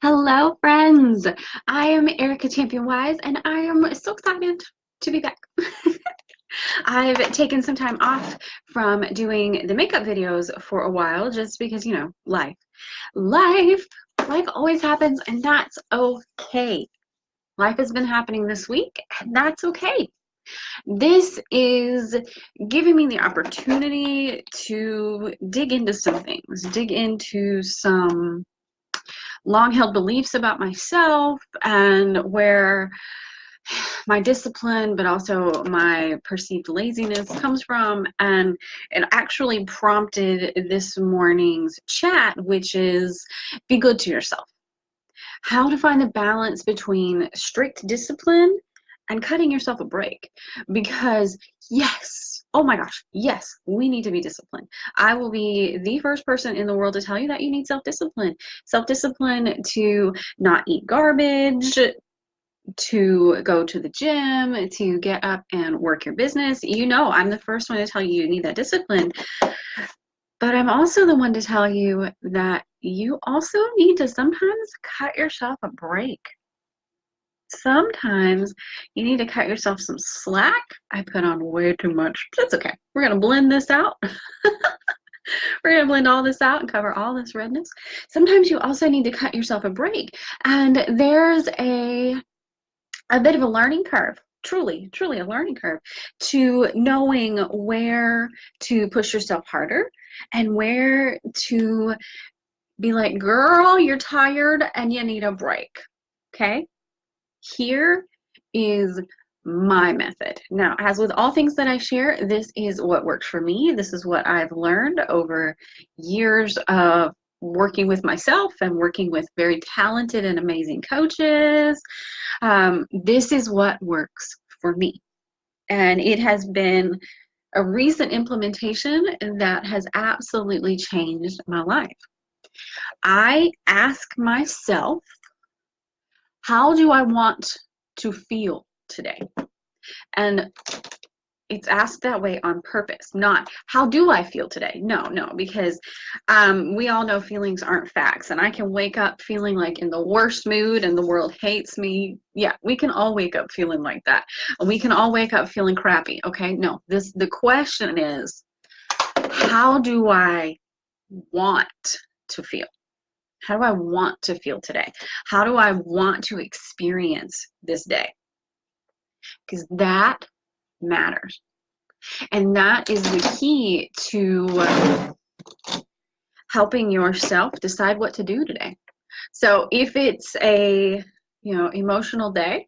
Hello, friends. I am Erica Champion Wise, and I am so excited to be back. I've taken some time off from doing the makeup videos for a while just because, life. Life, life always happens, and that's okay. Life has been happening this week, and that's okay. This is giving me the opportunity to dig into some things, dig into some long held beliefs about myself and where my discipline, but also my perceived laziness comes from. And it actually prompted this morning's chat, which is be good to yourself. How to find the balance between strict discipline and cutting yourself a break. Because, yes, oh my gosh, yes, we need to be disciplined. I will be the first person in the world to tell you that you need self discipline. Self discipline to not eat garbage, to go to the gym, to get up and work your business. I'm the first one to tell you you need that discipline. But I'm also the one to tell you that you also need to sometimes cut yourself a break. Sometimes you need to cut yourself some slack. I put on way too much. That's okay. We're going to blend this out. We're going to blend all this out and cover all this redness. Sometimes you also need to cut yourself a break. And there's a bit of a learning curve. Truly, truly a learning curve to knowing where to push yourself harder and where to be like, girl, you're tired and you need a break. Okay? Here is my method. Now, as with all things that I share, this is what works for me. This is what I've learned over years of working with myself and working with very talented and amazing coaches. This is what works for me. And it has been a recent implementation that has absolutely changed my life. I ask myself, how do I want to feel today? And it's asked that way on purpose, not how do I feel today? No, because we all know feelings aren't facts. And I can wake up feeling like in the worst mood and the world hates me. Yeah, we can all wake up feeling like that. And we can all wake up feeling crappy. Okay, no, the question is, how do I want to feel? How do I want to feel today? How do I want to experience this day? Because that matters. And that is the key to helping yourself decide what to do today. So if it's a, emotional day,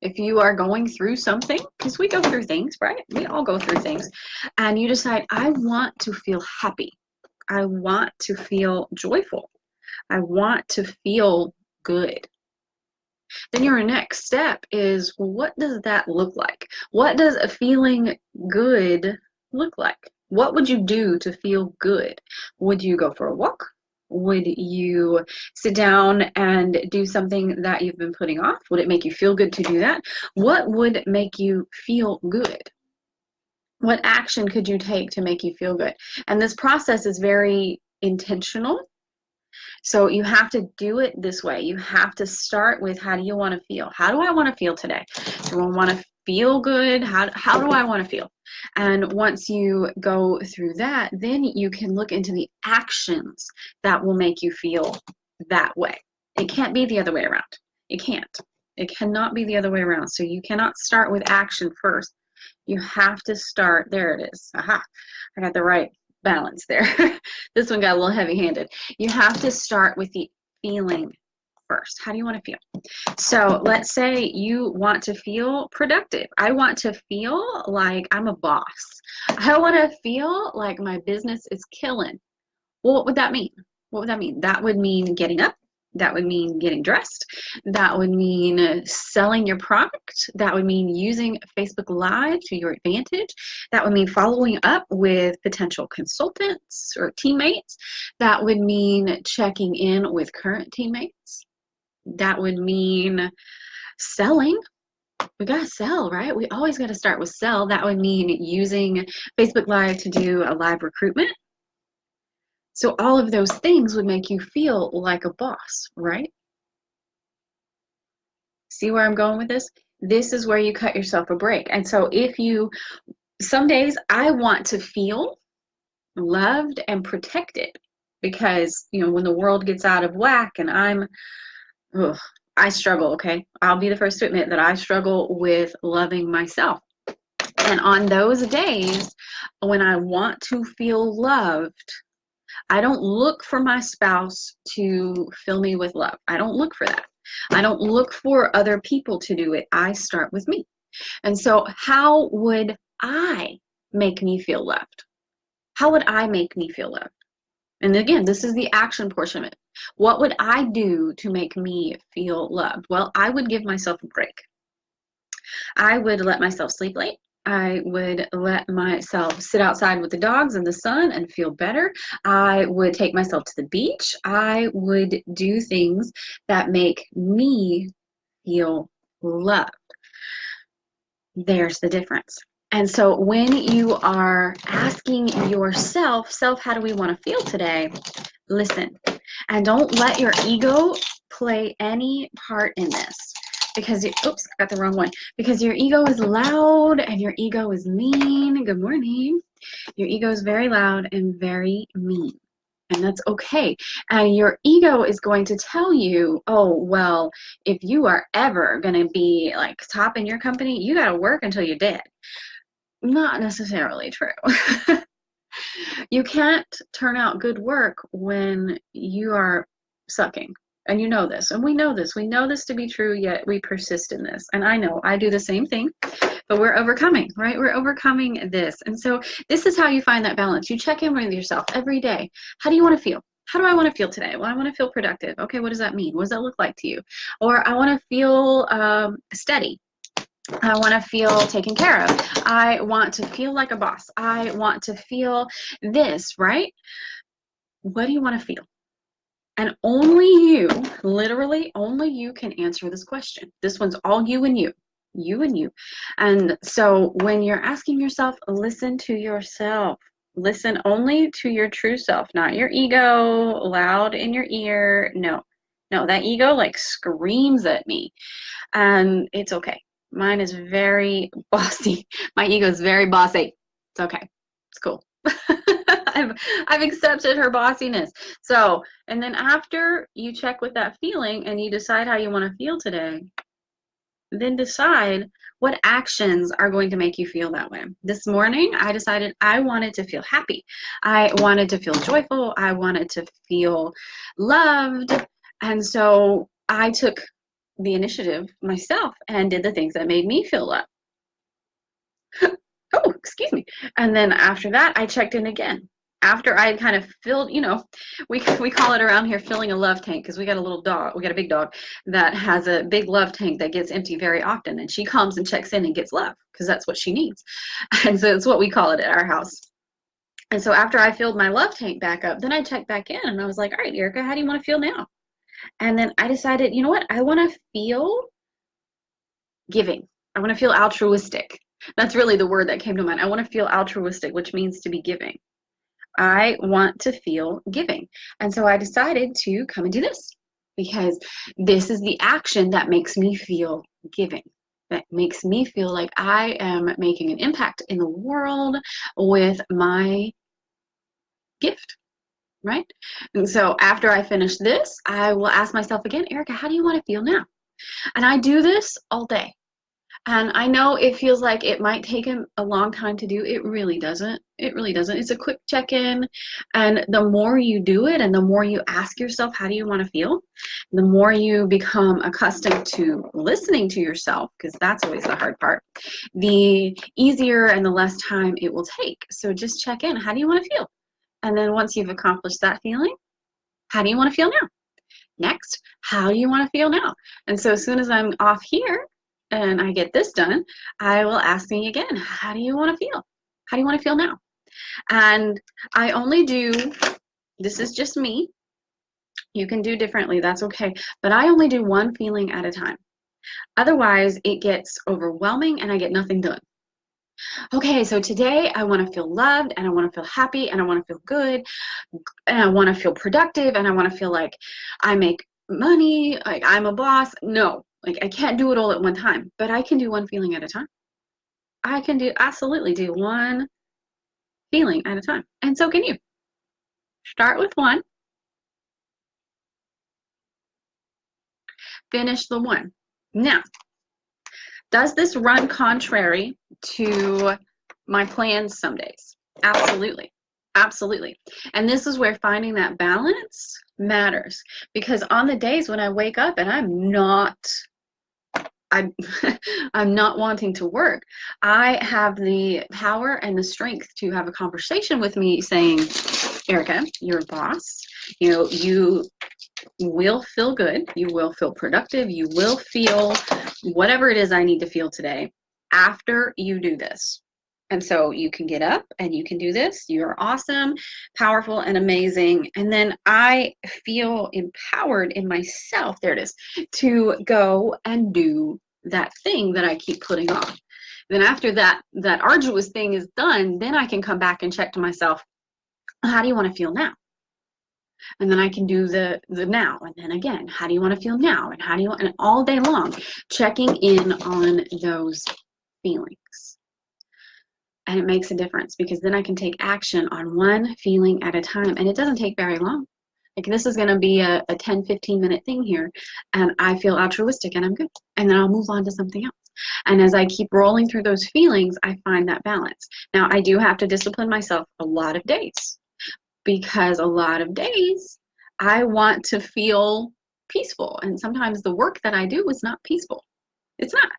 if you are going through something, because we go through things, right? We all go through things, and you decide, I want to feel happy. I want to feel joyful. I want to feel good. Then your next step is, what does that look like? What does a feeling good look like? What would you do to feel good? Would you go for a walk? Would you sit down and do something that you've been putting off? Would it make you feel good to do that? What would make you feel good? What action could you take to make you feel good? And this process is very intentional. So you have to do it this way. You have to start with, how do you want to feel? How do I want to feel today? Do I want to feel good? How do I want to feel? And once you go through that, then you can look into the actions that will make you feel that way. It can't be the other way around. It can't. It cannot be the other way around. So you cannot start with action first. You have to start, there it is. Aha, I got the right balance there. This one got a little heavy handed. You have to start with the feeling first. How do you want to feel? So let's say you want to feel productive. I want to feel like I'm a boss. I want to feel like my business is killing. Well, what would that mean? What would that mean? That would mean getting up. That would mean getting dressed. That would mean selling your product. That would mean using Facebook Live to your advantage. That would mean following up with potential consultants or teammates. That would mean checking in with current teammates. That would mean selling. We got to sell, right? We always got to start with sell. That would mean using Facebook Live to do a live recruitment. So all of those things would make you feel like a boss, right? See where I'm going with this? This is where you cut yourself a break. And so some days I want to feel loved and protected because, when the world gets out of whack and ugh, I struggle, okay? I'll be the first to admit that I struggle with loving myself. And on those days when I want to feel loved, I don't look for my spouse to fill me with love. I don't look for that. I don't look for other people to do it. I start with me. And so, how would I make me feel loved? How would I make me feel loved? And again, this is the action portion of it. What would I do to make me feel loved? Well, I would give myself a break. I would let myself sleep late. I would let myself sit outside with the dogs in the sun and feel better. I would take myself to the beach. I would do things that make me feel loved. There's the difference. And so when you are asking yourself, how do we want to feel today? Listen, and don't let your ego play any part in this. Because, oops, got the wrong one. Because your ego is loud and your ego is mean. Good morning. Your ego is very loud and very mean. And that's okay. And your ego is going to tell you, oh, well, if you are ever going to be like top in your company, you got to work until you're dead. Not necessarily true. You can't turn out good work when you are sucking. And you know this, and we know this. We know this to be true, yet we persist in this. And I know I do the same thing, but we're overcoming, right? We're overcoming this. And so this is how you find that balance. You check in with yourself every day. How do you want to feel? How do I want to feel today? Well, I want to feel productive. Okay, what does that mean? What does that look like to you? Or I want to feel steady. I want to feel taken care of. I want to feel like a boss. I want to feel this, right? What do you want to feel? And only you, literally, only you can answer this question. This one's all you and you, you and you. And so when you're asking yourself, listen to yourself. Listen only to your true self, not your ego loud in your ear. No, that ego like screams at me. And it's okay. Mine is very bossy. My ego is very bossy. It's okay. It's cool. I've accepted her bossiness. So, and then after you check with that feeling and you decide how you want to feel today, then decide what actions are going to make you feel that way. This morning, I decided I wanted to feel happy. I wanted to feel joyful. I wanted to feel loved. And so I took the initiative myself and did the things that made me feel loved. Oh, excuse me. And then after that, I checked in again. After I had kind of filled, we call it around here filling a love tank because we got a little dog. We got a big dog that has a big love tank that gets empty very often. And she comes and checks in and gets love because that's what she needs. And so it's what we call it at our house. And so after I filled my love tank back up, then I checked back in and I was like, all right, Erica, how do you want to feel now? And then I decided, you know what? I want to feel giving. I want to feel altruistic. That's really the word that came to mind. I want to feel altruistic, which means to be giving. I want to feel giving. And so I decided to come and do this because this is the action that makes me feel giving. That makes me feel like I am making an impact in the world with my gift, right? And so after I finish this, I will ask myself again, Erica, how do you want to feel now? And I do this all day. And I know it feels like it might take a long time to do. It really doesn't. It really doesn't. It's a quick check-in. And the more you do it and the more you ask yourself, how do you want to feel? The more you become accustomed to listening to yourself, because that's always the hard part, the easier and the less time it will take. So just check in. How do you want to feel? And then once you've accomplished that feeling, how do you want to feel now? Next, how do you want to feel now? And so as soon as I'm off here, and I get this done, I will ask me again, how do you want to feel? How do you want to feel now? And I only do, this is just me. You can do differently, that's okay. But I only do one feeling at a time. Otherwise, it gets overwhelming and I get nothing done. Okay, so today I want to feel loved and I want to feel happy and I want to feel good and I want to feel productive and I want to feel like I make money, like I'm a boss. No, Like I can't do it all at one time, but I can do one feeling at a time. I can absolutely do one feeling at a time. And so can you. Start with one, finish the one. Now, does this run contrary to my plans some days? Absolutely. Absolutely. And this is where finding that balance matters, because on the days when I wake up and I'm I'm not wanting to work, I have the power and the strength to have a conversation with me saying, Erica, you're a boss. You will feel good. You will feel productive. You will feel whatever it is I need to feel today after you do this. And so you can get up and you can do this. You're awesome, powerful, and amazing. And then I feel empowered in myself, there it is, to go and do that thing that I keep putting off. Then after that arduous thing is done, then I can come back and check to myself, how do you want to feel now? And then I can do the now, and then again, how do you want to feel now? And how do you want, and all day long, checking in on those feelings. And it makes a difference, because then I can take action on one feeling at a time. And it doesn't take very long. Like this is going to be a 10, 15-minute thing here. And I feel altruistic and I'm good. And then I'll move on to something else. And as I keep rolling through those feelings, I find that balance. Now, I do have to discipline myself a lot of days, because a lot of days I want to feel peaceful. And sometimes the work that I do is not peaceful. It's not.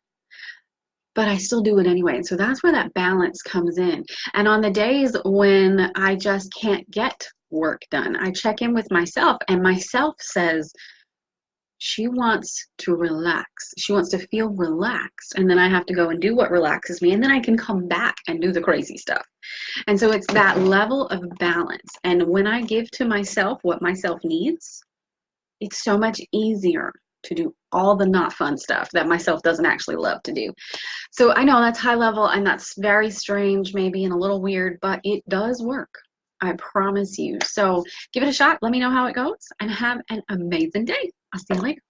But I still do it anyway. And so that's where that balance comes in. And on the days when I just can't get work done, I check in with myself, and myself says, she wants to relax. She wants to feel relaxed. And then I have to go and do what relaxes me. And then I can come back and do the crazy stuff. And so it's that level of balance. And when I give to myself what myself needs, it's so much easier to do all the not fun stuff that myself doesn't actually love to do. So I know that's high level and that's very strange, maybe, and a little weird, but it does work. I promise you. So give it a shot. Let me know how it goes and have an amazing day. I'll see you later.